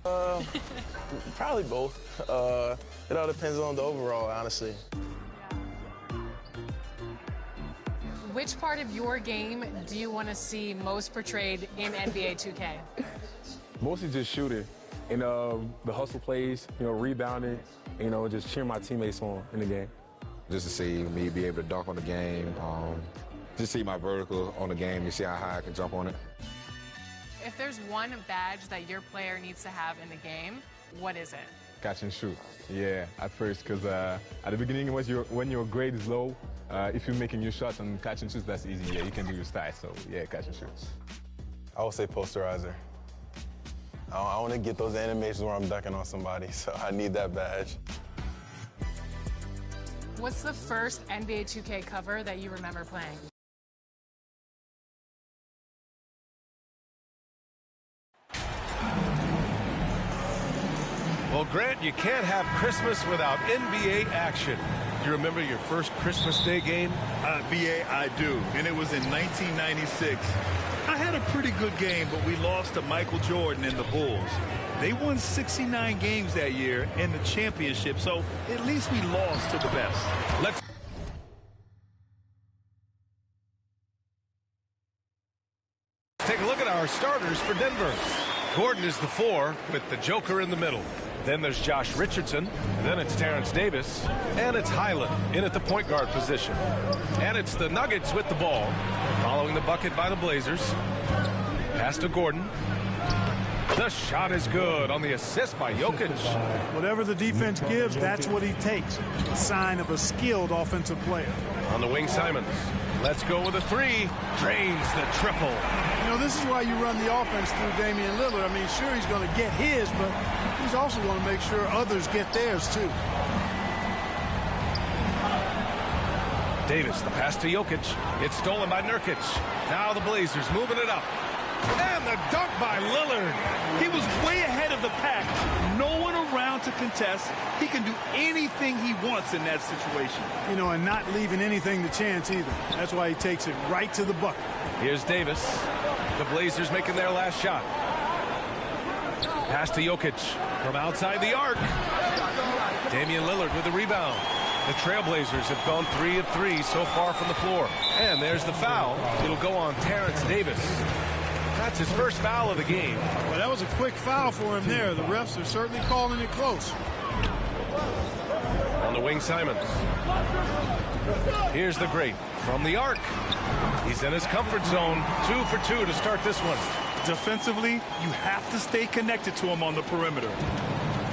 Probably both. It all depends on the overall, honestly. Which part of your game do you want to see most portrayed in NBA 2K? Mostly just shooting and the hustle plays, rebounding, just cheering my teammates on in the game. Just to see me be able to dunk on the game, just see my vertical on the game, you see how high I can jump on it. If there's one badge that your player needs to have in the game, what is it? Catch and shoot. Yeah, at first, because at the beginning, when your grade is low, if you're making your shots and catch and shoot, that's easy. Yeah, you can do your stats. So, yeah, catch and shoot. I would say posterizer. I want to get those animations where I'm dunking on somebody, so I need that badge. What's the first NBA 2K cover that you remember playing? Well, Grant, you can't have Christmas without NBA action. Do you remember your first Christmas Day game? BA, I do, and it was in 1996. I had a pretty good game, but we lost to Michael Jordan and the Bulls. They won 69 games that year in the championship, so at least we lost to the best. Let's take a look at our starters for Denver. Gordon is the 4 with the Joker in the middle. Then there's Josh Richardson, then it's Terrence Davis, and it's Highland in at the point guard position. And it's the Nuggets with the ball, following the bucket by the Blazers. Pass to Gordon. The shot is good on the assist by Jokic. Whatever the defense gives, that's what he takes. A sign of a skilled offensive player. On the wing, Simons. Let's go with a 3. Drains the triple. This is why you run the offense through Damian Lillard. I mean, sure, he's going to get his, but he's also going to make sure others get theirs, too. Davis, the pass to Jokic. It's stolen by Nurkic. Now the Blazers moving it up. And the dunk by Lillard. He was way ahead of the pack. No one around to contest. He can do anything he wants in that situation. And not leaving anything to chance either. That's why he takes it right to the bucket. Here's Davis. The Blazers making their last shot. Pass to Jokic from outside the arc. Damian Lillard with the rebound. The Trailblazers have gone 3 of 3 so far from the floor. And there's the foul. It'll go on Terrence Davis. That's his first foul of the game. Well, that was a quick foul for him there. The refs are certainly calling it close. On the wing, Simons. Here's the great from the arc. He's in his comfort zone. 2 for 2 to start this one. Defensively, you have to stay connected to him on the perimeter.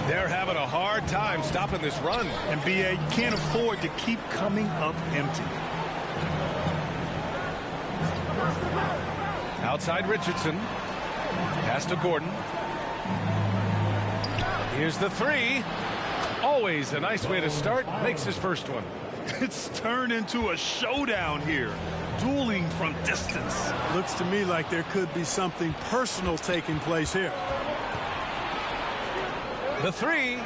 They're having a hard time stopping this run. And BA, you can't afford to keep coming up empty. Outside Richardson. Pass to Gordon. Here's the 3. Always a nice way to start. Makes his first one. It's turned into a showdown here. Dueling from distance. Looks to me like there could be something personal taking place here. The 3.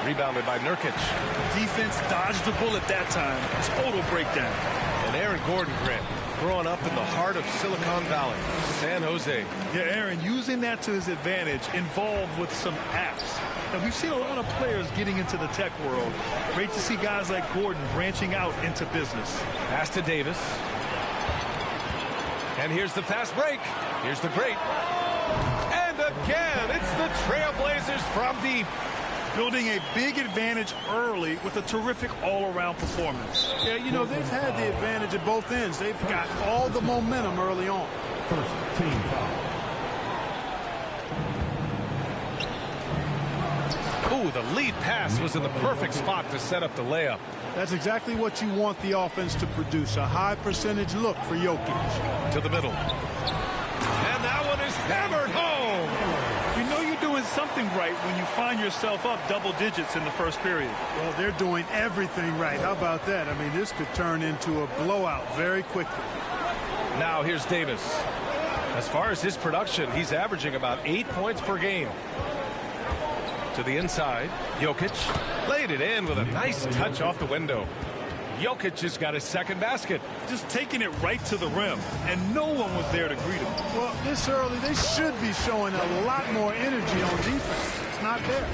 Rebounded by Nurkic. Defense dodged the bullet that time. Total breakdown. And Aaron Gordon, Grant, growing up in the heart of Silicon Valley, San Jose. Yeah, Aaron, using that to his advantage, involved with some apps. And we've seen a lot of players getting into the tech world. Great to see guys like Gordon branching out into business. Pass to Davis. And here's the fast break. Here's the great. And again, it's the Trailblazers from deep. Building a big advantage early with a terrific all-around performance. Yeah, they've had the advantage at both ends. They've got all the momentum early on. First team foul. Ooh, the lead pass was in the perfect spot to set up the layup. That's exactly what you want the offense to produce, a high percentage look for Jokic. To the middle. And that one is hammered home. You know you're doing something right when you find yourself up double digits in the first period. Well, they're doing everything right. How about that? I mean, this could turn into a blowout very quickly. Now here's Davis. As far as his production, he's averaging about 8 points per game. To the inside, Jokic laid it in with a nice touch off the window. Jokic has got his second basket. Just taking it right to the rim, and no one was there to greet him. Well, this early, they should be showing a lot more energy on defense. It's not there.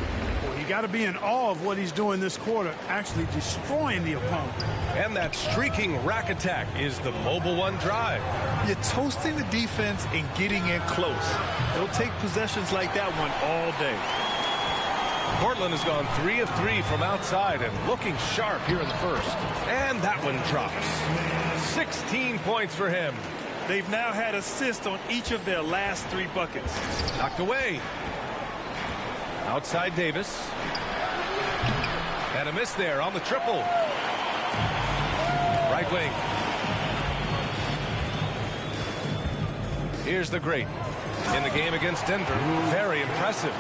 Well, you got to be in awe of what he's doing this quarter, actually destroying the opponent. And that streaking rack attack is the Mobile One drive. You're toasting the defense and getting in close. They'll take possessions like that one all day. Portland has gone 3 of 3 from outside and looking sharp here in the first. And that one drops. 16 points for him. They've now had assists on each of their last 3 buckets. Knocked away. Outside Davis. And a miss there on the triple. Right wing. Here's the great. In the game against Denver. Very impressive.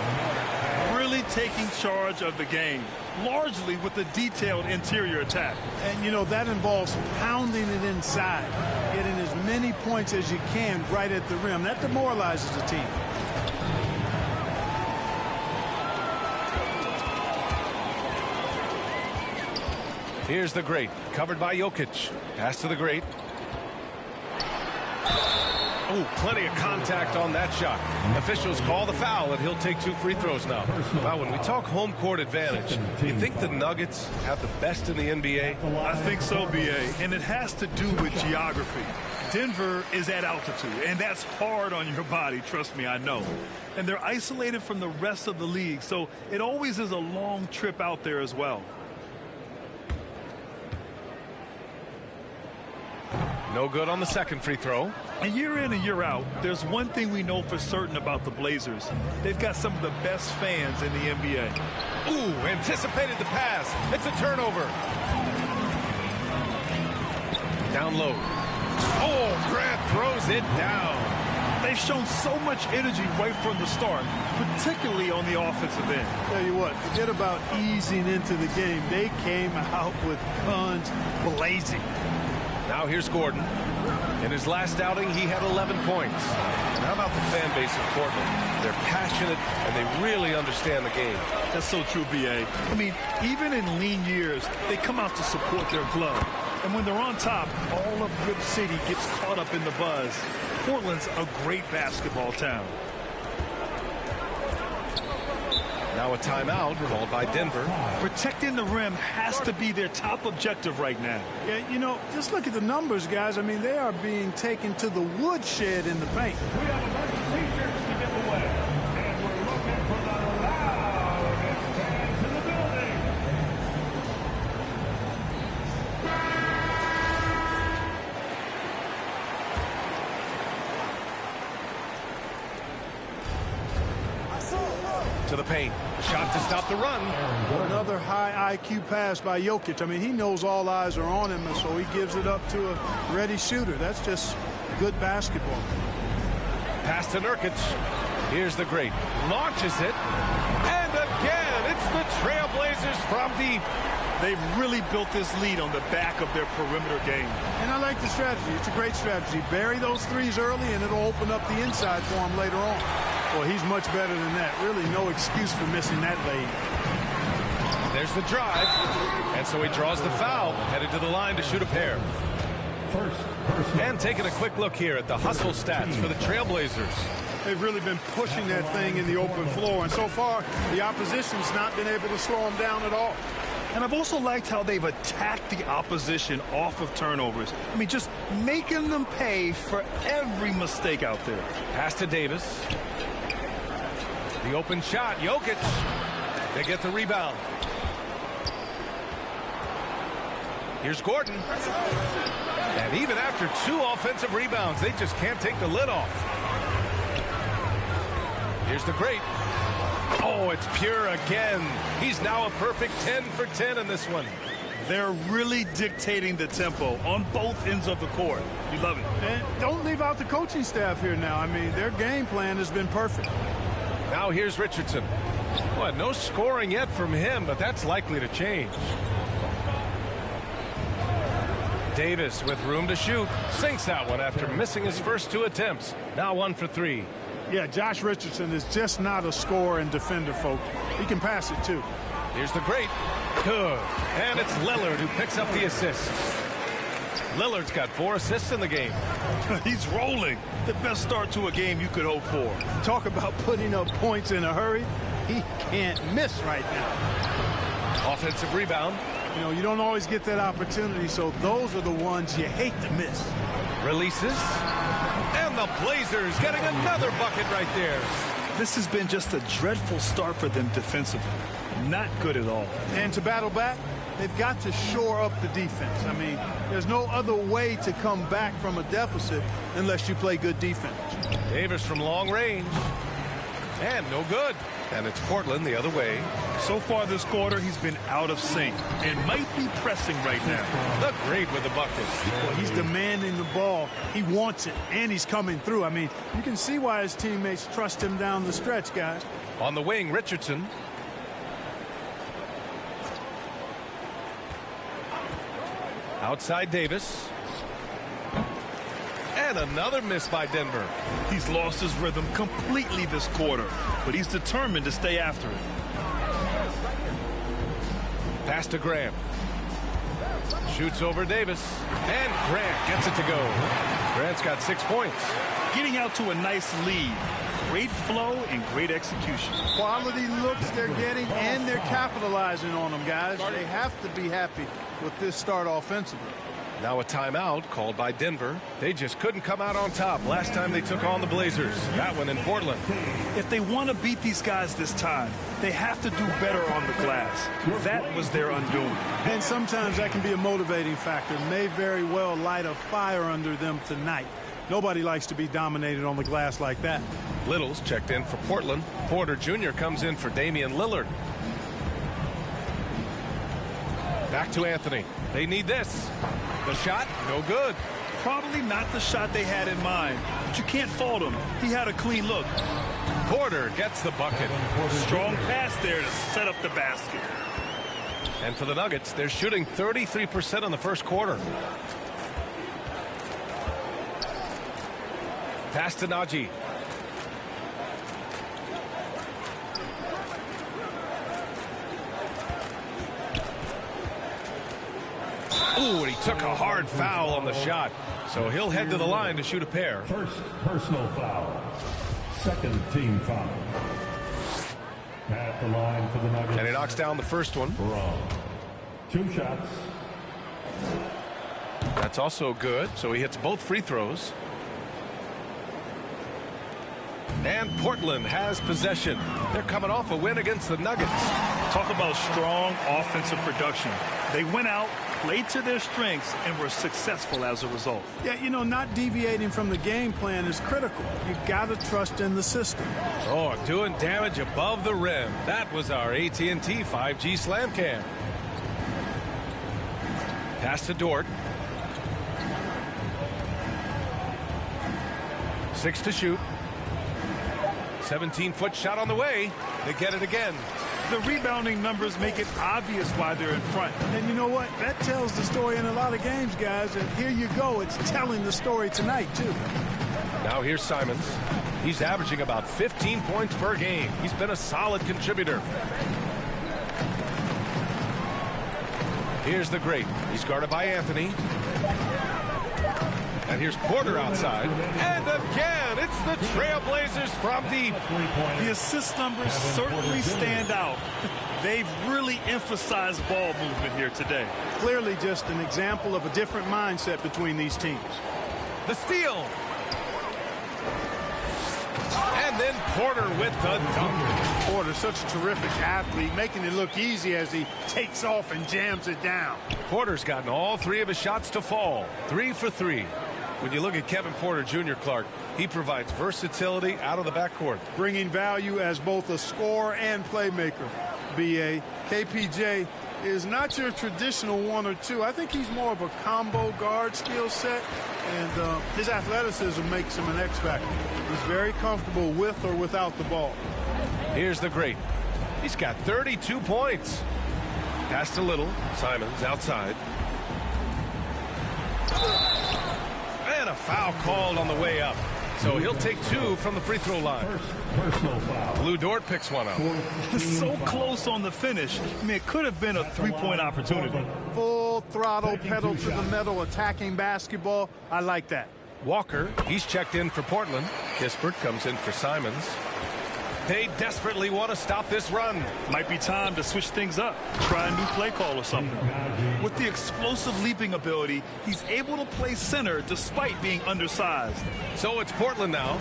Really taking charge of the game, largely with a detailed interior attack. And, you know, that involves pounding it inside, getting as many points as you can right at the rim. That demoralizes the team. Here's the great, covered by Jokic. Pass to the great. Oh, plenty of contact on that shot. Officials call the foul, and he'll take 2 free throws now. Wow, when we talk home court advantage, you think the Nuggets have the best in the NBA? I think so, B.A., and it has to do with geography. Denver is at altitude, and that's hard on your body, trust me, I know. And they're isolated from the rest of the league, so it always is a long trip out there as well. No good on the second free throw. And year in and year out, there's one thing we know for certain about the Blazers. They've got some of the best fans in the NBA. Ooh, anticipated the pass. It's a turnover. Down low. Oh, Grant throws it down. They've shown so much energy right from the start, particularly on the offensive end. Tell you what, forget about easing into the game. They came out with guns blazing. Now here's Gordon. In his last outing, he had 11 points. And how about the fan base of Portland? They're passionate, and they really understand the game. That's so true, B.A. I mean, even in lean years, they come out to support their club. And when they're on top, all of Rip City gets caught up in the buzz. Portland's a great basketball town. Now a timeout called by Denver. Protecting the rim has to be their top objective right now. Yeah, you know, just look at the numbers, guys. I mean, they are being taken to the woodshed in the paint. We have a bunch of T-shirts to give away, and we're looking for the loudest fans in the building. To the paint. Shot to stop the run. Another high IQ pass by Jokic. I mean, he knows all eyes are on him, and so he gives it up to a ready shooter. That's just good basketball. Pass to Nurkic. Here's the great. Launches it. And again, it's the Trailblazers from deep. They've really built this lead on the back of their perimeter game. And I like the strategy. It's a great strategy. Bury those threes early, and it'll open up the inside for him later on. Well, he's much better than that. Really no excuse for missing that lane. There's the drive. And so he draws the foul. Headed to the line to shoot a pair. And taking a quick look here at the hustle stats for the Trailblazers. They've really been pushing that thing in the open floor. And so far, the opposition's not been able to slow them down at all. And I've also liked how they've attacked the opposition off of turnovers. I mean, just making them pay for every mistake out there. Pass to Davis. The open shot, Jokic. They get the rebound. Here's Gordon. And even after 2 offensive rebounds, they just can't take the lid off. Here's the great. Oh, it's pure again. He's now a perfect 10 for 10 in this one. They're really dictating the tempo on both ends of the court. You love it. And don't leave out the coaching staff here now. I mean, their game plan has been perfect. Now here's Richardson. Well, no scoring yet from him, but that's likely to change. Davis with room to shoot. Sinks that one after missing his first 2 attempts. Now 1 for 3. Yeah, Josh Richardson is just not a scorer and defender, folks. He can pass it, too. Here's the great. Good. And it's Lillard who picks up the assist. Lillard's got 4 assists in the game. He's rolling. The best start to a game you could hope for. Talk about putting up points in a hurry. He can't miss right now. Offensive rebound. You know, you don't always get that opportunity, so those are the ones you hate to miss. Releases. And the Blazers getting another bucket right there. This has been just a dreadful start for them defensively. Not good at all. And to battle back, they've got to shore up the defense. I mean, there's no other way to come back from a deficit unless you play good defense. Davis from long range. And no good. And it's Portland the other way. So far this quarter, he's been out of sync and might be pressing right now. The great with the bucket. Well, he's demanding the ball. He wants it, and he's coming through. I mean, you can see why his teammates trust him down the stretch, guys. On the wing, Richardson. Outside Davis. And another miss by Denver. He's lost his rhythm completely this quarter, but he's determined to stay after it. Pass to Graham. Shoots over Davis. And Grant gets it to go. Grant's got 6 points. Getting out to a nice lead. Great flow and great execution. Quality looks they're getting, and they're capitalizing on them, guys. They have to be happy with this start offensively. Now a timeout called by Denver. They just couldn't come out on top last time they took on the Blazers. That one in Portland. If they want to beat these guys this time, they have to do better on the glass. That was their undoing. And sometimes that can be a motivating factor. May very well light a fire under them tonight. Nobody likes to be dominated on the glass like that. Little's checked in for Portland. Porter Jr. comes in for Damian Lillard. Back to Anthony. They need this. The shot, no good. Probably not the shot they had in mind, but you can't fault him. He had a clean look. Porter gets the bucket. Strong pass there to set up the basket. And for the Nuggets, they're shooting 33% in the first quarter. Pass to Najee. Ooh, and he took a hard foul on the shot. So he'll head to the line to shoot a pair. First personal foul. Second team foul. At the line for the Nuggets. And he knocks down the first one. Wrong. 2 shots. That's also good. So he hits both free throws. And Portland has possession. They're coming off a win against the Nuggets. Talk about strong offensive production. They went out, played to their strengths, and were successful as a result. Yeah, you know, not deviating from the game plan is critical. You got to trust in the system. Oh, doing damage above the rim. That was our AT&T 5G Slam Cam. Pass to Dort. 6 to shoot. 17-foot shot on the way. They get it again. The rebounding numbers make it obvious why they're in front. And you know what? That tells the story in a lot of games, guys. And here you go. It's telling the story tonight, too. Now here's Simons. He's averaging about 15 points per game. He's been a solid contributor. Here's the great. He's guarded by Anthony. And here's Porter outside. And again, it's the Trailblazers from deep. The assist numbers certainly stand out. They've really emphasized ball movement here today. Clearly just an example of a different mindset between these teams. The steal. And then Porter with the dunk. Porter, such a terrific athlete, making it look easy as he takes off and jams it down. Porter's gotten all 3 of his shots to fall. 3 for 3. When you look at Kevin Porter Jr., Clark, he provides versatility out of the backcourt. Bringing value as both a scorer and playmaker. B.A. KPJ is not your traditional 1 or 2. I think he's more of a combo guard skill set, and his athleticism makes him an X factor. He's very comfortable with or without the ball. Here's the great. He's got 32 points. Pass to Little. Simons outside. And a foul called on the way up. So he'll take 2 from the free throw line. Personal foul. Lou Dort picks one up. So close on the finish. I mean, it could have been a three-point opportunity. Full throttle, pedal to the metal, attacking basketball. I like that. Walker, he's checked in for Portland. Kispert comes in for Simons. They desperately want to stop this run. Might be time to switch things up. Try a new play call or something. With the explosive leaping ability, he's able to play center despite being undersized. So it's Portland now,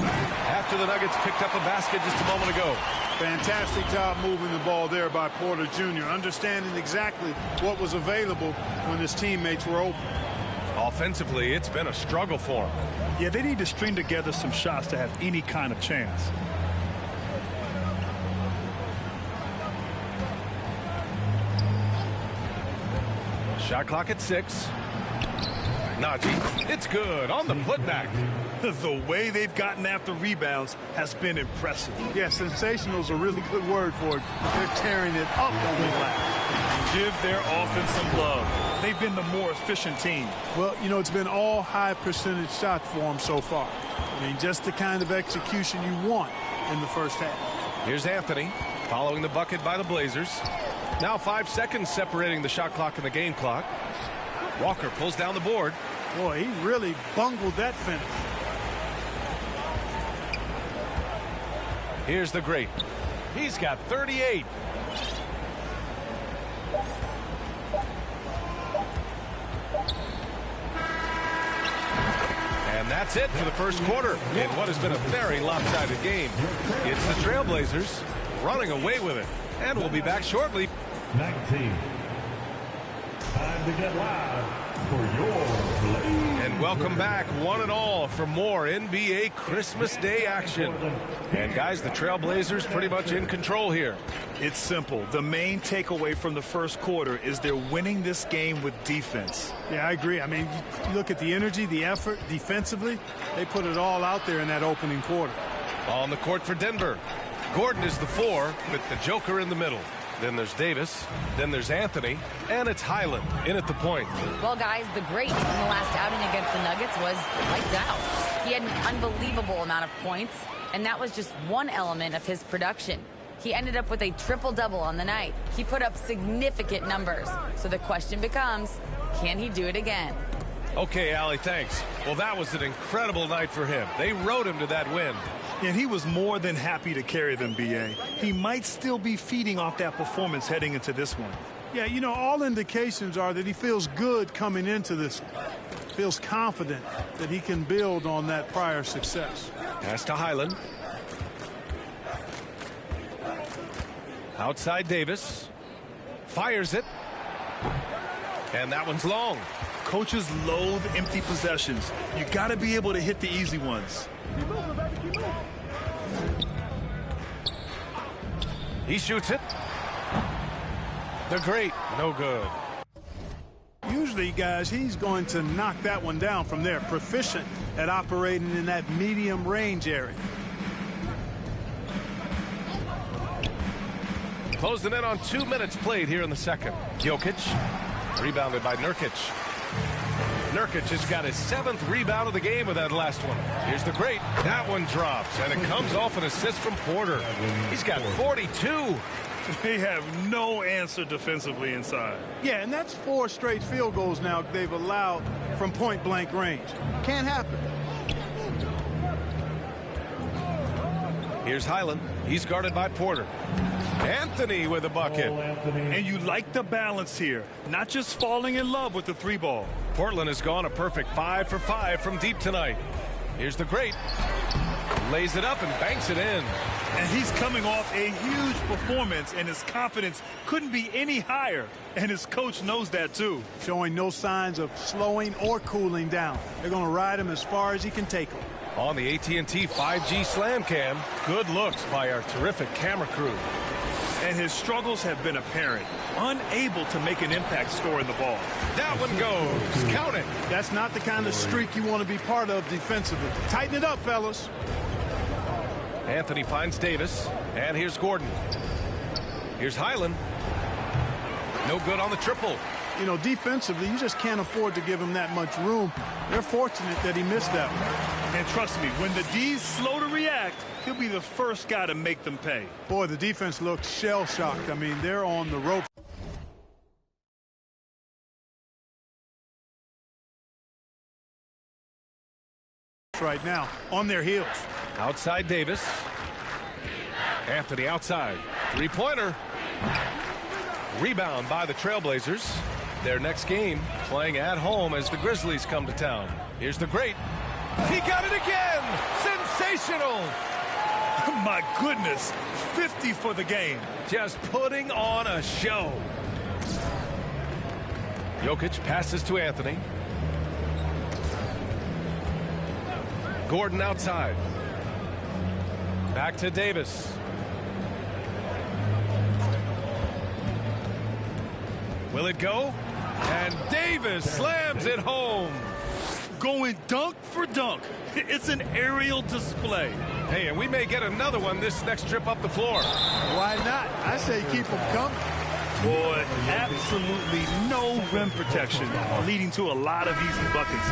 after the Nuggets picked up a basket just a moment ago. Fantastic job moving the ball there by Porter Jr., understanding exactly what was available when his teammates were open. Offensively, it's been a struggle for him. Yeah, they need to string together some shots to have any kind of chance. Shot clock at 6. Najee, it's good on the putback. The way they've gotten after rebounds has been impressive. Yeah, sensational is a really good word for it. They're tearing it up on the glass. Give their offense some love. They've been the more efficient team. Well, you know, it's been all high percentage shots for them so far. I mean, just the kind of execution you want in the first half. Here's Anthony following the bucket by the Blazers. Now 5 seconds separating the shot clock and the game clock. Walker pulls down the board. Boy, he really bungled that finish. Here's the great. He's got 38. And that's it for the first quarter in what has been a very lopsided game. It's the Trailblazers running away with it. And we'll be back shortly. 19. Time to get loud for your Blaze. And welcome back, one and all, for more NBA Christmas Day action. And guys, the Trailblazers pretty much in control here. It's simple. The main takeaway from the first quarter is they're winning this game with defense. Yeah, I agree. I mean, you look at the energy, the effort defensively, they put it all out there in that opening quarter. On the court for Denver. Gordon is the 4 with the Joker in the middle. Then there's Davis. Then there's Anthony. And it's Highland in at the point. Well, guys, the great in the last outing against the Nuggets was lights out. He had an unbelievable amount of points, and that was just one element of his production. He ended up with a triple-double on the night. He put up significant numbers. So the question becomes, can he do it again? Okay, Allie, thanks. Well, that was an incredible night for him. They rode him to that win. And he was more than happy to carry them, B.A. He might still be feeding off that performance heading into this one. Yeah, you know, all indications are that he feels good coming into this one. Feels confident that he can build on that prior success. Pass to Highland. Outside Davis. Fires it. And that one's long. Coaches loathe empty possessions. You got to be able to hit the easy ones. He shoots it. The great, no good. Usually, guys, he's going to knock that one down from there. Proficient at operating in that medium range area. Closing in on 2 minutes played here in the second. Jokic, rebounded by Nurkic. Nurkic has got his 7th rebound of the game with that last one. Here's the great. That one drops, and it comes off an assist from Porter. He's got 42. They have no answer defensively inside. Yeah, and that's 4 straight field goals now they've allowed from point-blank range. Can't happen. Here's Highland. He's guarded by Porter. Anthony with a bucket. And you like the balance here. Not just falling in love with the 3-ball. Portland has gone a perfect 5 for 5 from deep tonight. Here's the great. Lays it up and banks it in. And he's coming off a huge performance, and his confidence couldn't be any higher. And his coach knows that, too. Showing no signs of slowing or cooling down. They're going to ride him as far as he can take him. On the AT&T 5G Slam Cam, good looks by our terrific camera crew. And his struggles have been apparent. Unable to make an impact scoring the ball. That one goes. Count it. That's not the kind of streak you want to be part of defensively. Tighten it up, fellas. Anthony finds Davis. And here's Gordon. Here's Highland. No good on the triple. You know, defensively, you just can't afford to give him that much room. They're fortunate that he missed that one. And trust me, when the D's slow to react, he'll be the first guy to make them pay. Boy, the defense looks shell-shocked. I mean, they're on the ropes right now, on their heels. Outside Davis. Anthony outside. Three-pointer. Rebound by the Trailblazers. Their next game playing at home as the Grizzlies come to town. Here's the great. He got it again. Sensational. My goodness. 50 for the game. Just putting on a show. Jokic passes to Anthony. Gordon outside. Back to Davis. Will it go? And Davis slams it home. Going dunk for dunk. It's an aerial display. Hey, and we may get another one this next trip up the floor. Why not? I say keep them coming. Boy, absolutely no rim protection, leading to a lot of easy buckets.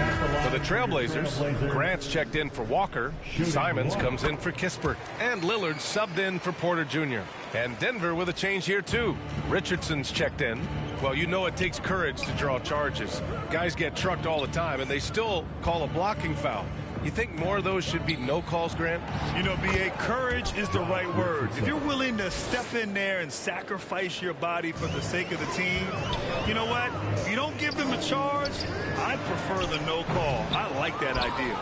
For the Trailblazers, Grant's checked in for Walker. Simons comes in for Kispert. And Lillard subbed in for Porter Jr. And Denver with a change here, too. Richardson's checked in. Well, you know it takes courage to draw charges. Guys get trucked all the time, and they still call a blocking foul. You think more of those should be no calls, Grant? You know, B.A., courage is the right word. If you're willing to step in there and sacrifice your body for the sake of the team, you know what? If you don't give them a charge, I prefer the no call. I like that idea.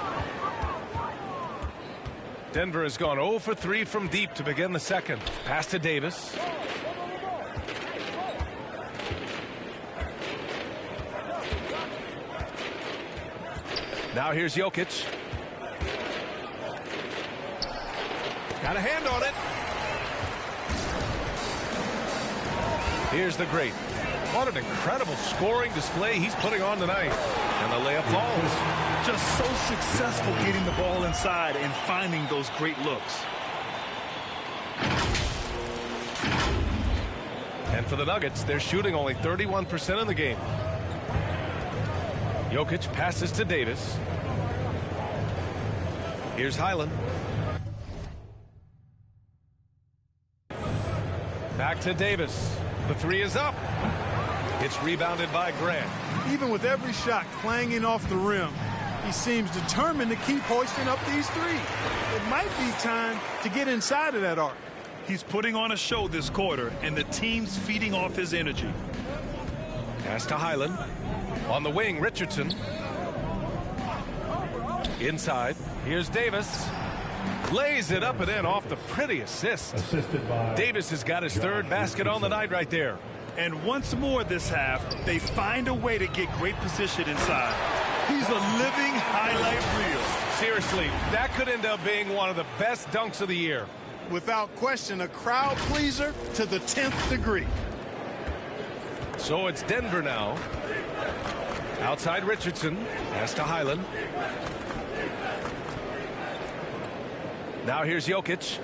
Denver has gone 0 for 3 from deep to begin the second. Pass to Davis. Now here's Jokic. Got a hand on it. Here's the great. What an incredible scoring display he's putting on tonight. And the layup falls. Just so successful getting the ball inside and finding those great looks. And for the Nuggets, they're shooting only 31% in the game. Jokic passes to Davis. Here's Highland. Back to Davis. The three is up. It's rebounded by Grant. Even with every shot clanging off the rim, he seems determined to keep hoisting up these threes. It might be time to get inside of that arc. He's putting on a show this quarter, and the team's feeding off his energy. Pass to Highland. On the wing, Richardson. Inside. Here's Davis. Lays it up and in off the pretty assist. Davis has got his third basket on the night right there. And once more this half, they find a way to get great position inside. He's a living highlight reel. Seriously, that could end up being one of the best dunks of the year. Without question, a crowd pleaser to the 10th degree. So it's Denver now. Outside Richardson. Pass to Highland. Now here's Jokic.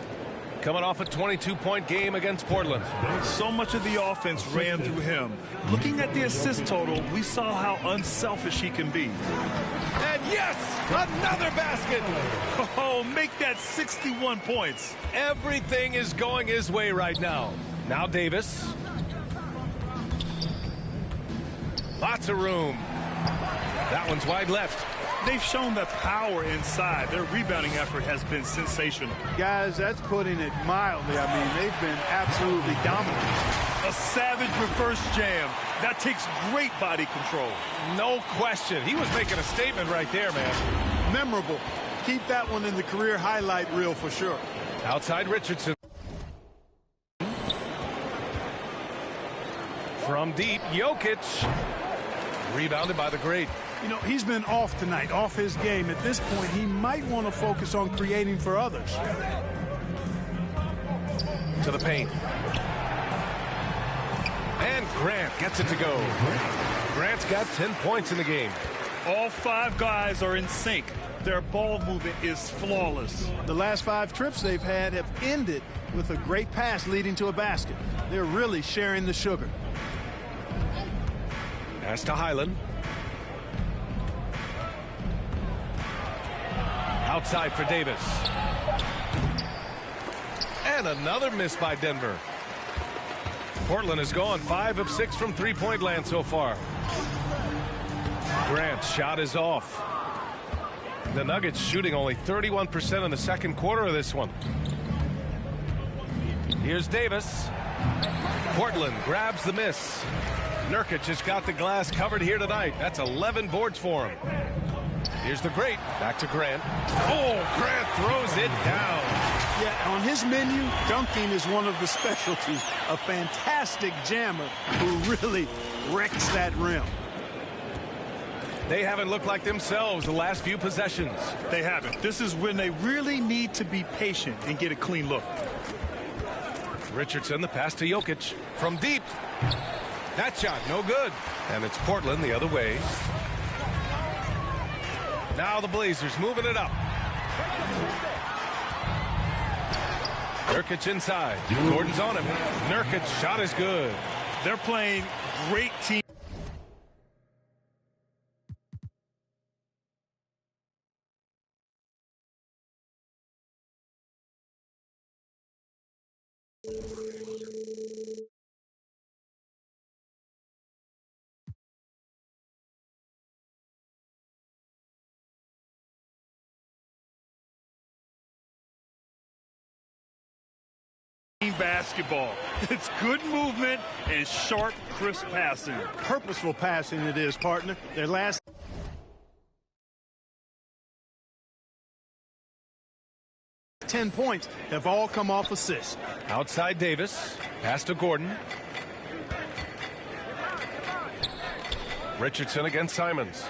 Coming off a 22-point game against Portland. So much of the offense ran through him. Looking at the assist total, we saw how unselfish he can be. And yes, another basket. Oh, make that 61 points. Everything is going his way right now. Now Davis. Lots of room. That one's wide left. They've shown the power inside. Their rebounding effort has been sensational. Guys, that's putting it mildly. I mean, they've been absolutely dominant. A savage reverse jam. That takes great body control. No question. He was making a statement right there, man. Memorable. Keep that one in the career highlight reel for sure. Outside Richardson. From deep, Jokic. Rebounded by the great. You know, he's been off tonight, off his game. At this point, he might want to focus on creating for others. To the paint. And Grant gets it to go. Grant's got 10 points in the game. All five guys are in sync. Their ball movement is flawless. The last 5 trips they've had have ended with a great pass leading to a basket. They're really sharing the sugar. Pass to Highland. Outside for Davis. And another miss by Denver. Portland has gone 5 of 6 from three-point land so far. Grant's shot is off. The Nuggets shooting only 31% in the second quarter of this one. Here's Davis. Portland grabs the miss. Nurkic has got the glass covered here tonight. That's 11 boards for him. Here's the great. Back to Grant. Oh, Grant throws it down. Yeah, on his menu, dunking is one of the specialties. A fantastic jammer who really wrecks that rim. They haven't looked like themselves the last few possessions. They haven't. This is when they really need to be patient and get a clean look. Richardson, the pass to Jokic from deep. That shot, no good. And it's Portland the other way. Now the Blazers moving it up. Nurkic inside. Gordon's on him. Nurkic's shot is good. They're playing great team. Basketball. It's good movement and sharp, crisp passing. Purposeful passing it is, partner. Their last 10 points have all come off assists. Outside Davis. Pass to Gordon. Richardson against Simons.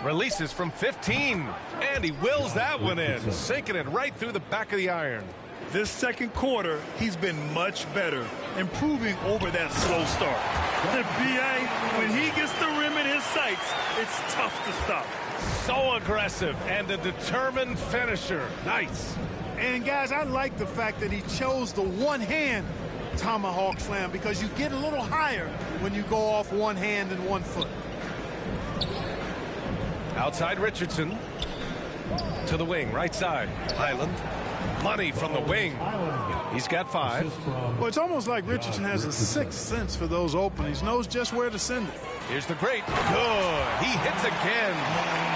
Releases from 15. And he wills that one in. Sinking it right through the back of the iron. This second quarter, he's been much better, improving over that slow start. The BA, when he gets the rim in his sights, it's tough to stop. So aggressive and a determined finisher. Nice. And guys, I like the fact that he chose the one-hand tomahawk slam because you get a little higher when you go off one hand and 1 foot. Outside Richardson. To the wing, right side. Highland. Money from the wing. He's got 5. Well, it's almost like Richardson has a sixth sense for those openings. Knows just where to send it. Here's the great. Good. He hits again.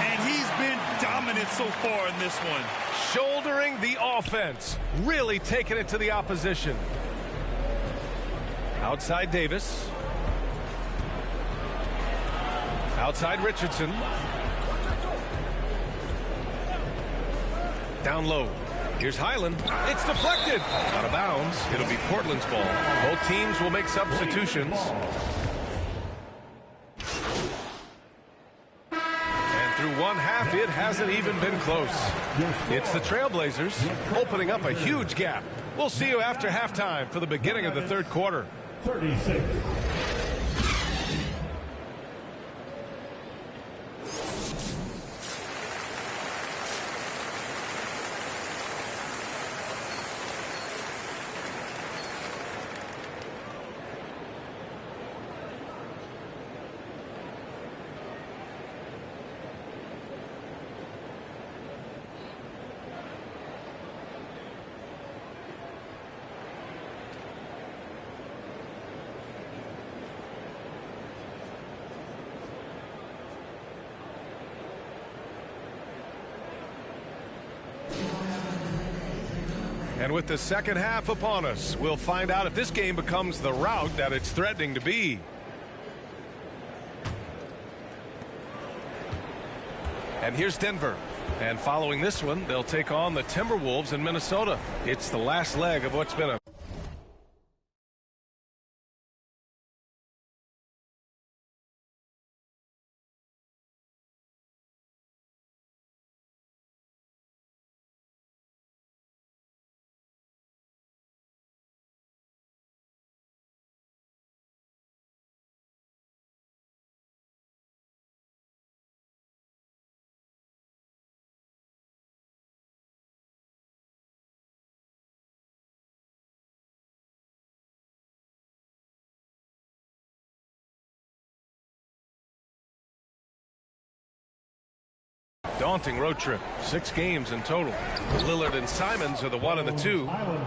And he's been dominant so far in this one. Shouldering the offense. Really taking it to the opposition. Outside Davis. Outside Richardson. Down low. Here's Highland. It's deflected. Out of bounds. It'll be Portland's ball. Both teams will make substitutions. And through one half, it hasn't even been close. It's the Trailblazers opening up a huge gap. We'll see you after halftime for the beginning of the third quarter. 36. And with the second half upon us, we'll find out if this game becomes the rout that it's threatening to be. And here's Denver. And following this one, they'll take on the Timberwolves in Minnesota. It's the last leg of what's been a daunting road trip. 6 games in total. Lillard and Simons are the 1 and the 2.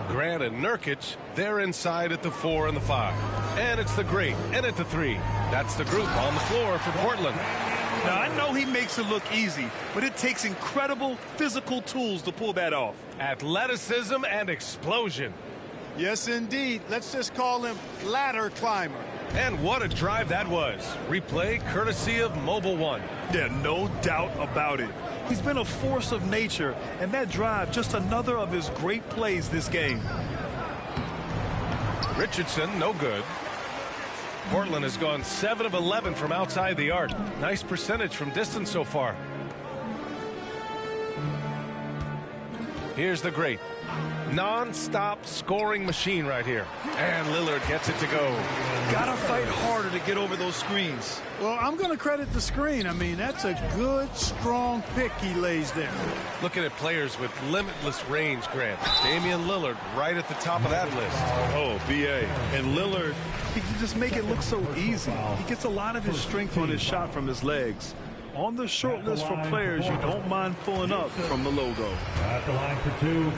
Grant and Nurkic, they're inside at the 4 and the 5. And it's the Great in at the 3. That's the group on the floor for Portland. Now, I know he makes it look easy, but it takes incredible physical tools to pull that off. Athleticism and explosion. Yes, indeed. Let's just call him ladder climber. And what a drive that was. Replay courtesy of Mobile One. Yeah, no doubt about it. He's been a force of nature, and that drive just another of his great plays this game. Richardson, no good. Portland has gone 7 of 11 from outside the arc. Nice percentage from distance so far. Here's the Great. Non-stop scoring machine right here. And Lillard gets it to go. Gotta fight harder to get over those screens. Well, I'm going to credit the screen. I mean, that's a good, strong pick he lays there. Looking at players with limitless range, Grant. Damian Lillard right at the top of that list. Oh, B.A. And Lillard, he can just make it look so easy. He gets a lot of his strength on his shot from his legs. On the short list for players you don't mind pulling up from the logo. At the line for 2.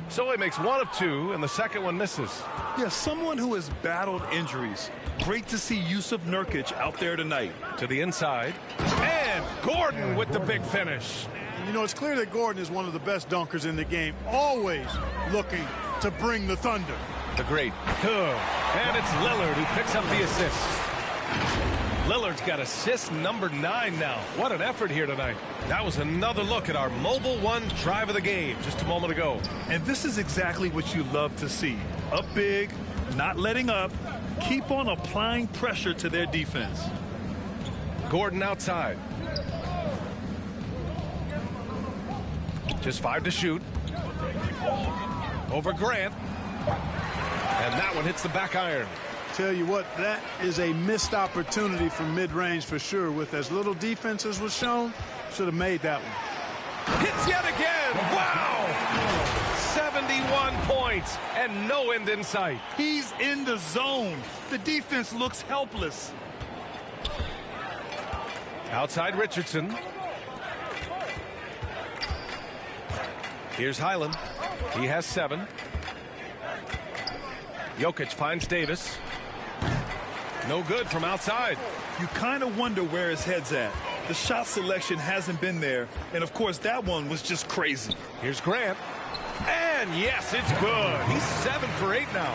So he makes 1 of 2, and the second one misses. Yeah, someone who has battled injuries. Great to see Yusuf Nurkic out there tonight. To the inside. And Gordon with the big finish. And you know, it's clear that Gordon is one of the best dunkers in the game, always looking to bring the thunder. The Great. And it's Lillard who picks up the assist. Lillard's got assist number 9 now. What an effort here tonight. That was another look at our Mobile One drive of the game just a moment ago. And this is exactly what you love to see. Up big, not letting up, keep on applying pressure to their defense. Gordon outside. Just 5 to shoot. Over Grant. And that one hits the back iron. Tell you what, that is a missed opportunity from mid-range for sure. With as little defense as was shown, should have made that one. Hits yet again. Wow! 71 points and no end in sight. He's in the zone. The defense looks helpless. Outside Richardson. Here's Highland. He has 7. Jokic finds Davis. No good from outside. You kind of wonder where his head's at. The shot selection hasn't been there. And, of course, that one was just crazy. Here's Grant. And, yes, it's good. He's 7 for 8 now.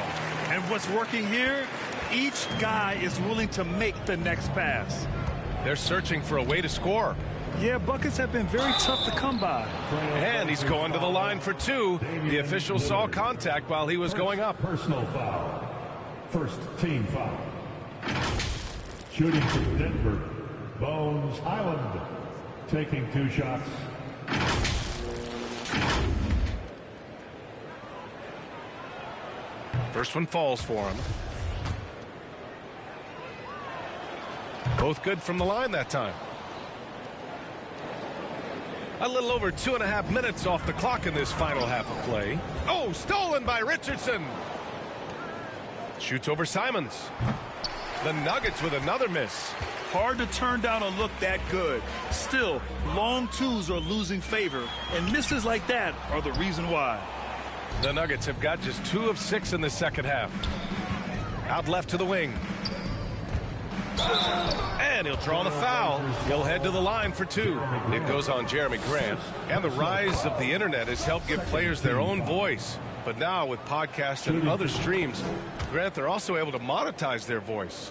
And what's working here, each guy is willing to make the next pass. They're searching for a way to score. Yeah, buckets have been very tough to come by. And he's going to the line for 2. The official saw contact while he was going up. Personal foul. First team foul. Shooting for Denver, Bones Highland. Taking 2 shots. First one falls for him. Both good from the line that time. A little over 2.5 minutes off the clock in this final half of play. Oh, stolen by Richardson. Shoots over Simons. The Nuggets with another miss. Hard to turn down a look that good. Still, long twos are losing favor, and misses like that are the reason why. The Nuggets have got just 2 of 6 in the second half. Out left to the wing. And he'll draw the foul. He'll head to the line for 2. It goes on Jeremy Grant. And the rise of the internet has helped give players their own voice. But now with podcasts and other streams, Grant, they're also able to monetize their voice.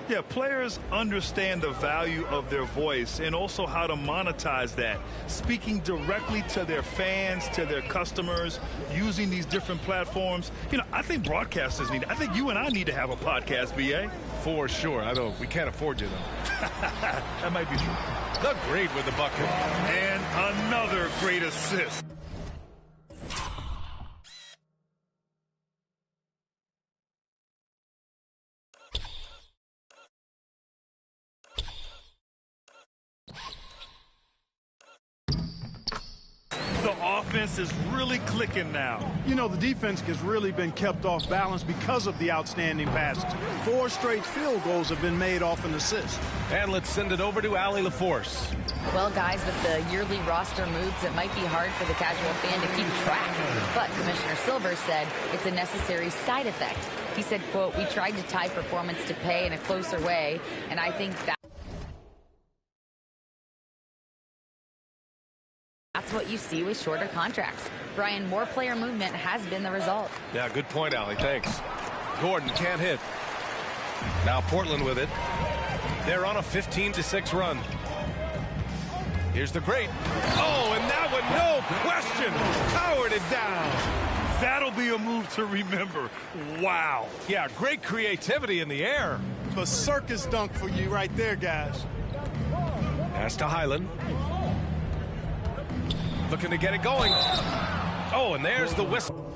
Yeah, players understand the value of their voice and also how to monetize that. Speaking directly to their fans, to their customers, using these different platforms. You know, I think broadcasters need, I think you and I need to have a podcast, B.A. For sure. I know we can't afford you, though. That might be true. The Great with the bucket. And another great assist. The offense is really clicking now. You know, the defense has really been kept off balance because of the outstanding passes. 4 straight field goals have been made off an assist. And let's send it over to Allie LaForce. Well, guys, with the yearly roster moves, it might be hard for the casual fan to keep track. But Commissioner Silver said it's a necessary side effect. He said, quote, "We tried to tie performance to pay in a closer way, and I think that's what you see with shorter contracts." Brian, more player movement has been the result. Yeah, good point, Allie. Thanks. Gordon can't hit. Now Portland with it. They're on a 15-6 run. Here's the great. Oh, and that one, no question, powered it down. That'll be a move to remember. Wow. Yeah, great creativity in the air. A circus dunk for you right there, guys. Pass to Highland. Looking to get it going. Oh, and there's the whistle.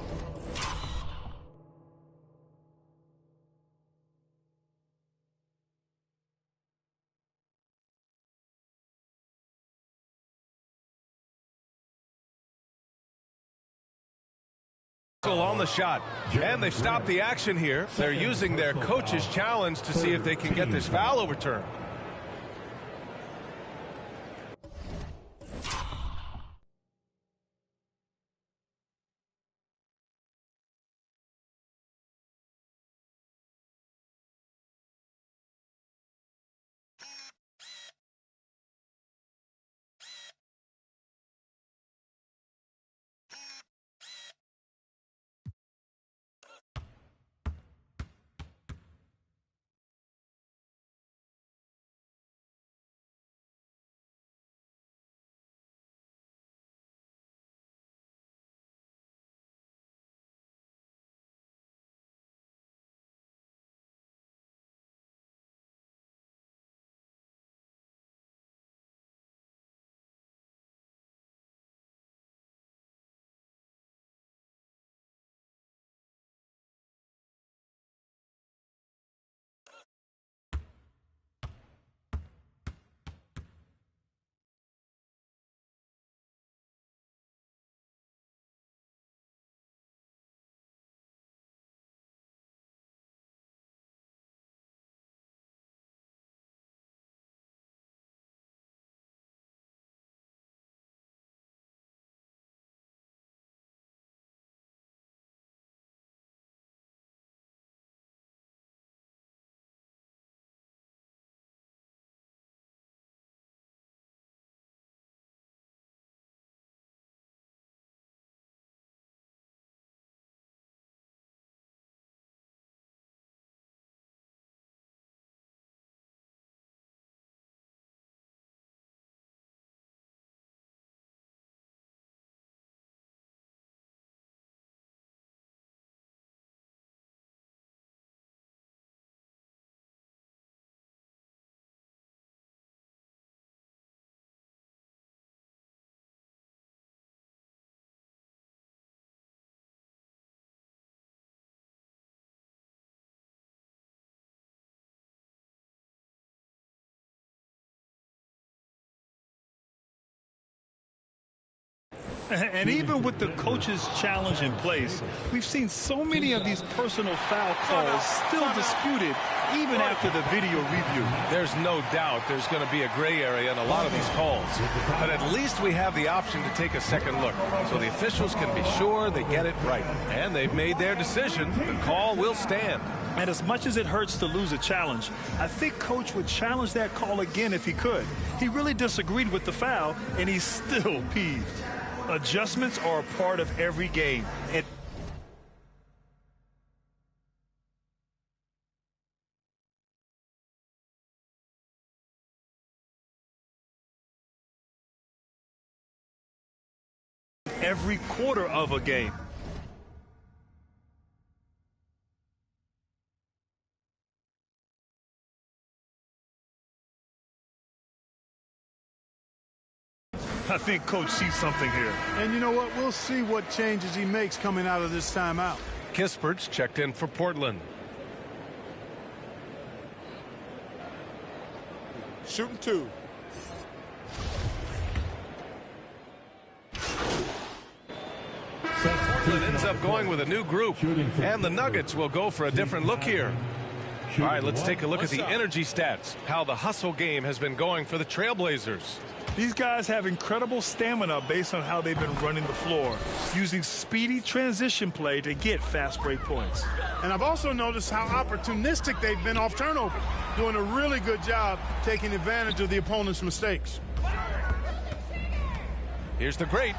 On the shot, and they stop the action here. They're using their coach's challenge to see if they can get this foul overturned. And even with the coach's challenge in place, we've seen so many of these personal foul calls still disputed even after the video review. There's no doubt there's going to be a gray area in a lot of these calls. But at least we have the option to take a second look, so the officials can be sure they get it right. And they've made their decision. The call will stand. And as much as it hurts to lose a challenge, I think Coach would challenge that call again if he could. He really disagreed with the foul, and he's still peeved. Adjustments are a part of every game. And every quarter of a game. I think Coach sees something here. And you know what? We'll see what changes he makes coming out of this timeout. Kispert's checked in for Portland. Shooting 2. Portland ends up going with a new group, and the Nuggets will go for a different look here. All right, let's take a look at the energy stats, how the hustle game has been going for the Trailblazers. These guys have incredible stamina based on how they've been running the floor, using speedy transition play to get fast break points. And I've also noticed how opportunistic they've been off turnover, doing a really good job taking advantage of the opponent's mistakes. Here's the great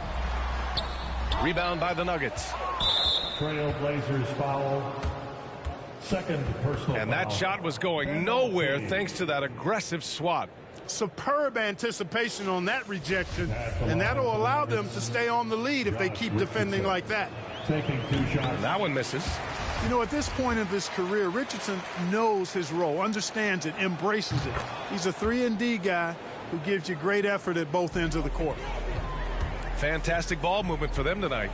rebound by the Nuggets. Trailblazers foul. Second personal And that foul. shot was going nowhere thanks to that aggressive swat. Superb anticipation on that rejection, and that'll allow them to stay on the lead if they keep defending like that. Taking 2 shots. That one misses. You know, at this point of his career, Richardson knows his role, understands it, embraces it. He's a 3-and-D guy who gives you great effort at both ends of the court. Fantastic ball movement for them tonight.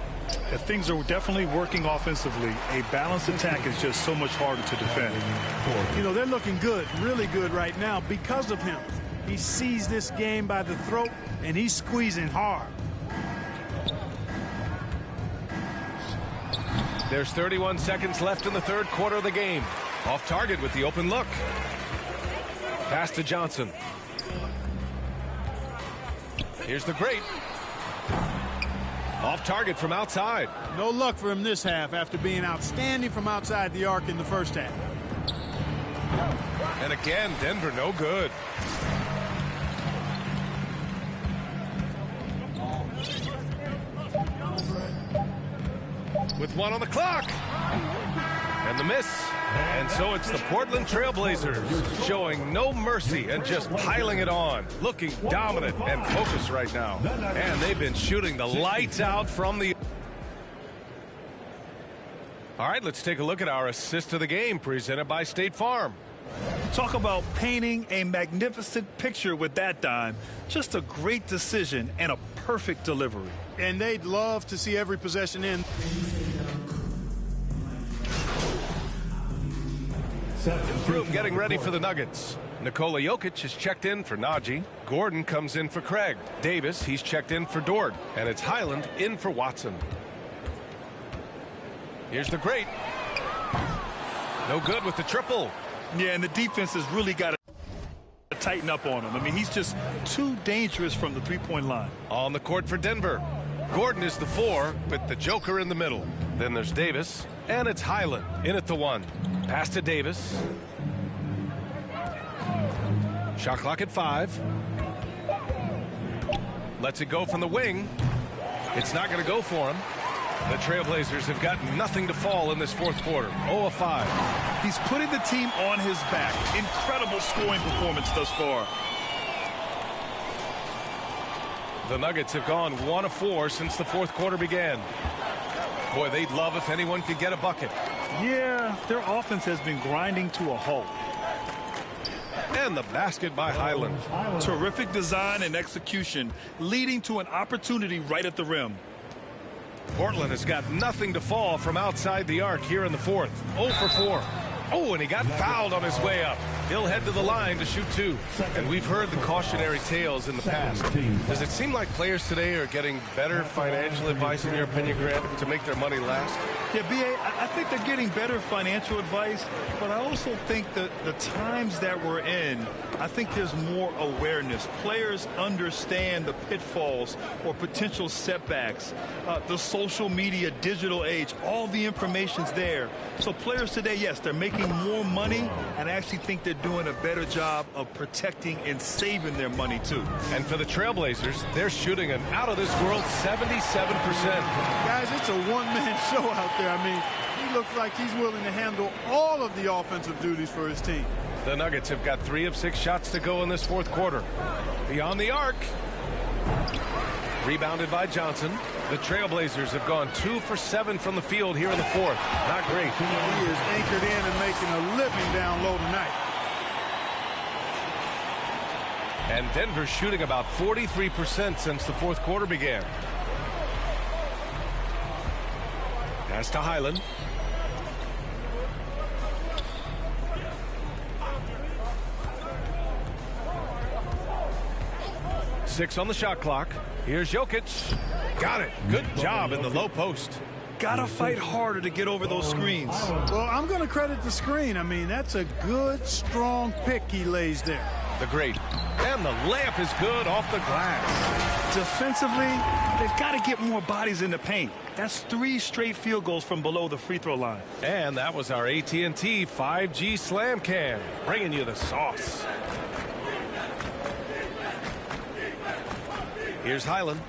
If things are definitely working offensively, a balanced attack is just so much harder to defend. You know, they're looking good, really good right now because of him. He sees this game by the throat, and he's squeezing hard. There's 31 seconds left in the third quarter of the game. Off target with the open look. Pass to Johnson. Here's the great. Off target from outside. No luck for him this half after being outstanding from outside the arc in the first half. And again, Denver no good. With 1 on the clock. And the miss. And so it's the Portland Trailblazers showing no mercy and just piling it on. Looking dominant and focused right now. And they've been shooting the lights out from the... All right, let's take a look at our assist of the game presented by State Farm. Talk about painting a magnificent picture with that dime. Just a great decision and a perfect delivery. And they'd love to see every possession in. Group getting ready for the Nuggets. Nikola Jokic is checked in for Najee. Gordon comes in for Craig. Davis, he's checked in for Dort. And it's Highland in for Watson. Here's the great. No good with the triple. Yeah, and the defense has really got to tighten up on him. I mean, he's just too dangerous from the three-point line. On the court for Denver. Gordon is the 4 with the Joker in the middle. Then there's Davis, and it's Highland in at the 1. Pass to Davis. Shot clock at 5. Lets it go from the wing. It's not going to go for him. The Trailblazers have got nothing to fall in this fourth quarter. 0 of 5. He's putting the team on his back. Incredible scoring performance thus far. The Nuggets have gone 1 of 4 since the fourth quarter began. Boy, they'd love if anyone could get a bucket. Yeah, their offense has been grinding to a halt. And the basket by Highland. Terrific design and execution, leading to an opportunity right at the rim. Portland has got nothing to fall from outside the arc here in the fourth. 0 for 4. Oh, and he got fouled on his way up. He'll head to the line to shoot 2. And we've heard the cautionary tales in the past. Does it seem like players today are getting better financial advice, in your opinion, Grant, to make their money last? Yeah, B.A., I think they're getting better financial advice, but I also think that the times that we're in, I think there's more awareness. Players understand the pitfalls or potential setbacks, the social media, digital age, all the information's there. So players today, yes, they're making more money, and I actually think they're doing a better job of protecting and saving their money, too. And for the Trailblazers, they're shooting an out-of-this-world 77%. Guys, it's a one-man show out there. I mean, he looks like he's willing to handle all of the offensive duties for his team. The Nuggets have got 3 of 6 shots to go in this fourth quarter. Beyond the arc. Rebounded by Johnson. The Trailblazers have gone 2 for 7 from the field here in the fourth. Not great. He is anchored in and making a living down low tonight. And Denver shooting about 43% since the fourth quarter began. Pass to Highland. Six on the shot clock. Here's Jokic. Got it. Good job in the low post. got to fight harder to get over those screens. Well, I'm going to credit the screen. I mean, that's a good, strong pick he lays there. The great. And the layup is good off the glass. Defensively, they've got to get more bodies in the paint. That's 3 straight field goals from below the free throw line. And that was our AT&T 5G Slam Cam, bringing you the sauce. Here's Highland.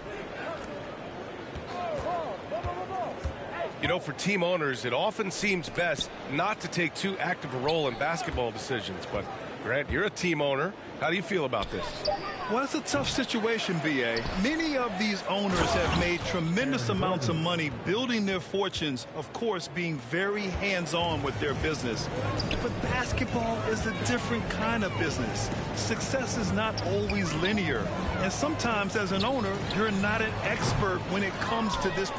You know, for team owners, it often seems best not to take too active a role in basketball decisions. But, Grant, you're a team owner. How do you feel about this? Well, it's a tough situation, B.A. Many of these owners have made tremendous amounts of money building their fortunes, of course, being very hands-on with their business. But basketball is a different kind of business. Success is not always linear. And sometimes, as an owner, you're not an expert when it comes to this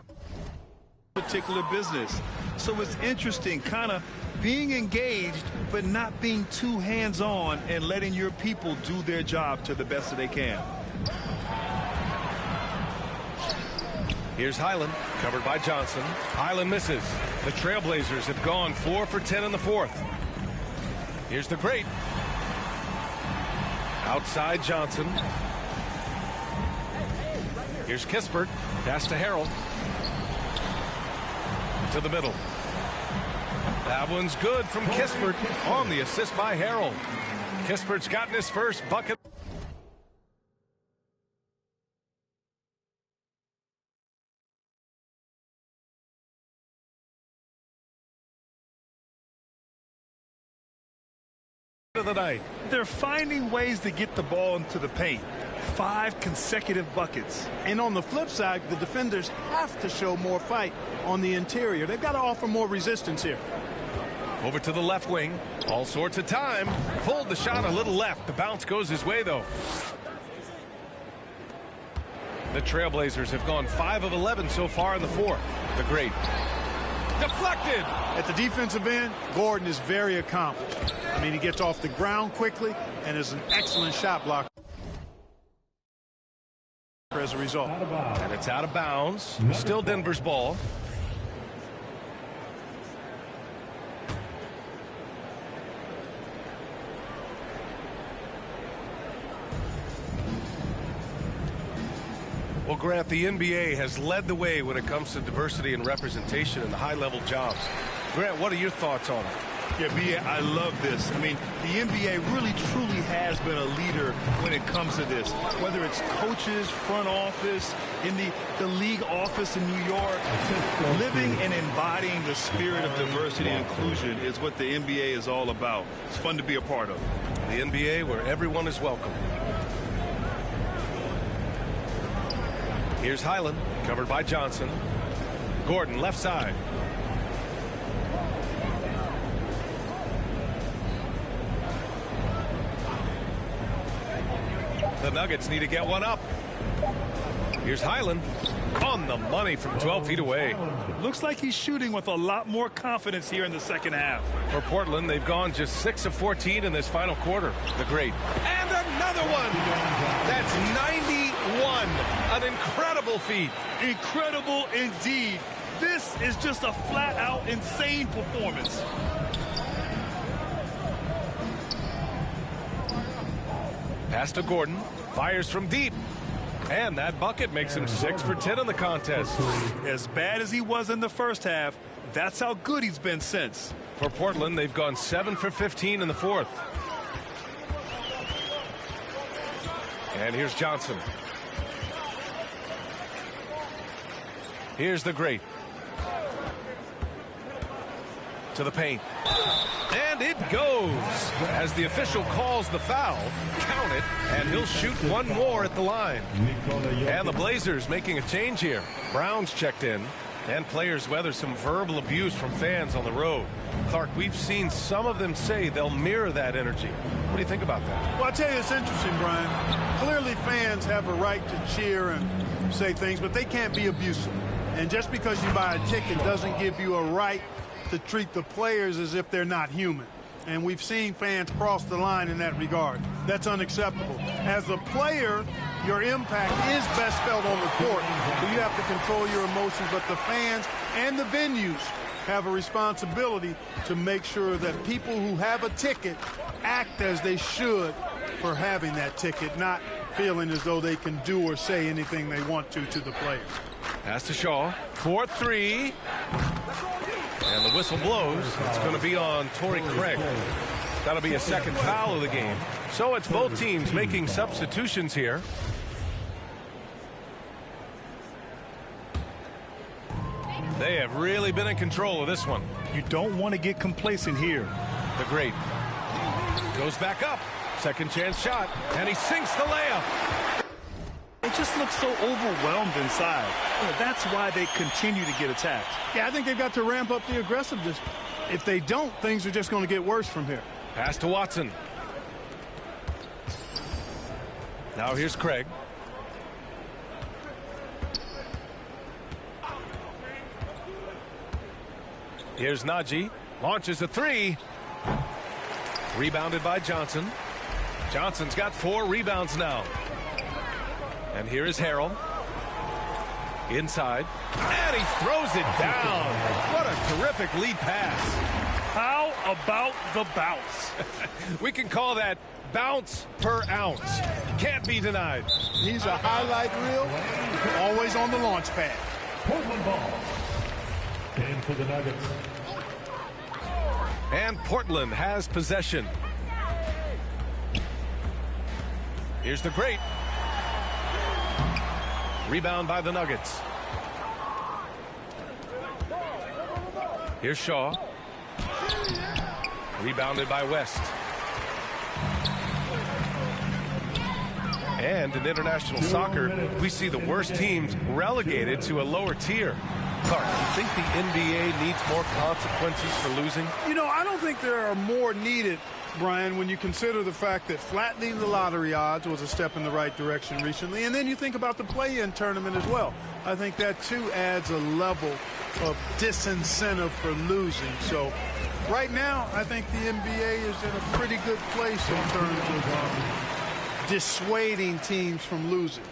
particular business. So it's interesting, kind of being engaged, but not being too hands-on and letting your people do their job to the best that they can. Here's Highland, covered by Johnson. Highland misses. The Trailblazers have gone 4 for 10 in the fourth. Here's the great. Outside Johnson. Here's Kispert. Pass to Harrell. To the middle. That one's good from Kispert on the assist by Harrell. Kispert's gotten his first bucket. Of the night. They're finding ways to get the ball into the paint. 5 consecutive buckets. And on the flip side, the defenders have to show more fight on the interior. They've got to offer more resistance here. Over to the left wing. All sorts of time. Pulled the shot a little left. The bounce goes his way, though. The Trailblazers have gone 5 of 11 so far in the fourth. The great. Deflected. At the defensive end, Gordon is very accomplished. I mean, he gets off the ground quickly and is an excellent shot blocker as a result. And it's out of bounds. Still Denver's ball. Well, Grant, the NBA has led the way when it comes to diversity and representation in the high-level jobs. Grant, what are your thoughts on it? Yeah, B.A., I love this. I mean, the NBA really, truly has been a leader when it comes to this. Whether it's coaches, front office, in the league office in New York, living and embodying the spirit of diversity and inclusion is what the NBA is all about. It's fun to be a part of. The NBA where everyone is welcome. Here's Highland, covered by Johnson. Gordon, left side. The Nuggets need to get one up. Here's Highland on the money from 12 feet away. Looks like he's shooting with a lot more confidence here in the second half. For Portland, they've gone just 6 of 14 in this final quarter. The great. And another one. That's 91. An incredible feat. Incredible indeed. This is just a flat-out insane performance. Pass to Gordon. Fires from deep. And that bucket makes him 6 for 10 in the contest. As bad as he was in the first half, that's how good he's been since. For Portland, they've gone 7 for 15 in the fourth. And here's Johnson. Here's the great. To the paint. And it goes. As the official calls the foul, count it, and he'll shoot one more at the line. And the Blazers making a change here. Brown's checked in, and players weather some verbal abuse from fans on the road. Clark, we've seen some of them say they'll mirror that energy. What do you think about that? Well, I tell you, it's interesting, Brian. Clearly fans have a right to cheer and say things, but they can't be abusive. And just because you buy a ticket doesn't give you a right to treat the players as if they're not human. And we've seen fans cross the line in that regard. That's unacceptable. As a player, your impact is best felt on the court. So you have to control your emotions, but the fans and the venues have a responsibility to make sure that people who have a ticket act as they should for having that ticket, not feeling as though they can do or say anything they want to the players. Pass to Shaw. 4-3. And the whistle blows. It's going to be on Torrey Craig. That'll be a second foul of the game. So it's both teams making substitutions here. They have really been in control of this one. You don't want to get complacent here. The great goes back up. Second chance shot. And he sinks the layup. It just looks so overwhelmed inside. That's why they continue to get attacked. Yeah, I think they've got to ramp up the aggressiveness. If they don't, things are just going to get worse from here. Pass to Watson. Now here's Craig. Here's Najee. Launches a three. Rebounded by Johnson. Johnson's got 4 rebounds now. And here is Harrell. Inside. And he throws it down. What a terrific lead pass. How about the bounce? We can call that bounce per ounce. Can't be denied. He's a highlight reel, always on the launch pad. Portland ball. And for the Nuggets. And Portland has possession. Here's the great. Rebound by the Nuggets. Here's Shaw. Rebounded by West. And in international soccer, we see the worst teams relegated to a lower tier. Clark, you think the NBA needs more consequences for losing? You know, I don't think there are more needed, Brian, when you consider the fact that flattening the lottery odds was a step in the right direction recently. And then you think about the play-in tournament as well. I think that, too, adds a level of disincentive for losing. So right now, I think the NBA is in a pretty good place in terms of dissuading teams from losing.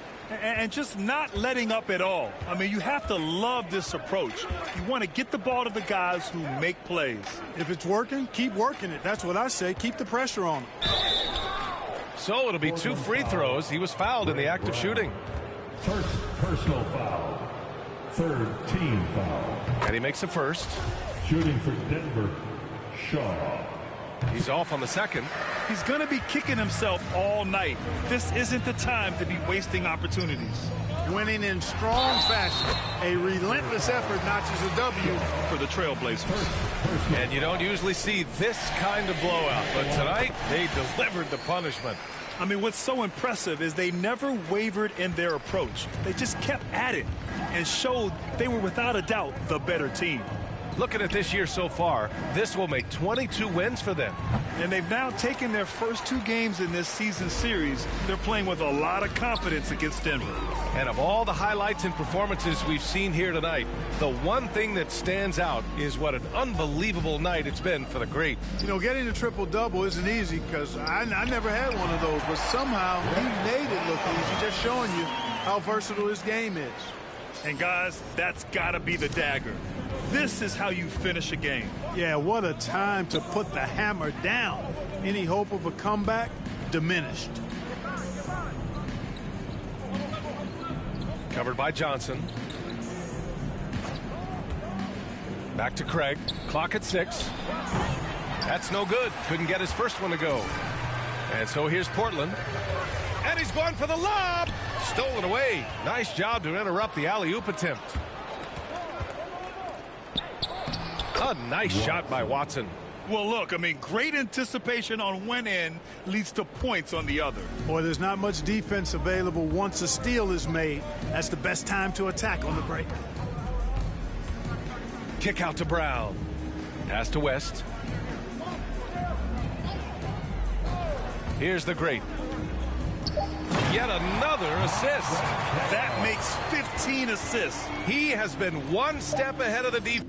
And just not letting up at all. I mean, you have to love this approach. You want to get the ball to the guys who make plays. If it's working, keep working it. That's what I say. Keep the pressure on them. So it'll be 2 free throws. He was fouled in the act of shooting. First personal foul. Third team foul. And he makes a first. Shooting for Denver, Shaw. He's off on the second. He's going to be kicking himself all night. This isn't the time to be wasting opportunities. Winning in strong fashion. A relentless effort notches a W for the Trailblazers. And you don't usually see this kind of blowout, but tonight they delivered the punishment. I mean, what's so impressive is they never wavered in their approach. They just kept at it and showed they were without a doubt the better team. Looking at this year so far, this will make 22 wins for them. And they've now taken their first 2 games in this season series. They're playing with a lot of confidence against Denver. And of all the highlights and performances we've seen here tonight, the one thing that stands out is what an unbelievable night it's been for the great. You know, getting a triple-double isn't easy because I never had one of those, but somehow he made it look easy, just showing you how versatile his game is. And guys, that's got to be the dagger. This is how you finish a game. Yeah, what a time to put the hammer down. Any hope of a comeback? Diminished. Covered by Johnson. Back to Craig. Clock at 6. That's no good. Couldn't get his first one to go. And so here's Portland. And he's going for the lob. Stolen away. Nice job to interrupt the alley-oop attempt. A nice shot by Watson. Well, look, I mean, great anticipation on one end leads to points on the other. Boy, there's not much defense available once a steal is made. That's the best time to attack on the break. Kick out to Brown. Pass to West. Here's the great. Yet another assist. That makes 15 assists. He has been one step ahead of the defense.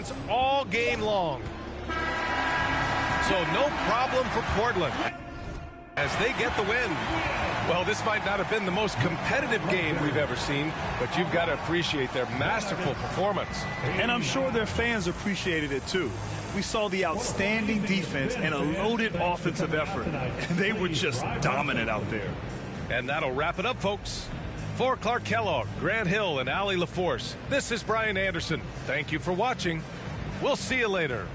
fans all game long. So no problem for Portland as they get the win. Well, this might not have been the most competitive game we've ever seen, but you've got to appreciate their masterful performance. And I'm sure their fans appreciated it too. We saw the outstanding defense and a loaded offensive effort. And they were just dominant out there. And that'll wrap it up, folks. For Clark Kellogg, Grant Hill, and Allie LaForce, this is Brian Anderson. Thank you for watching. We'll see you later.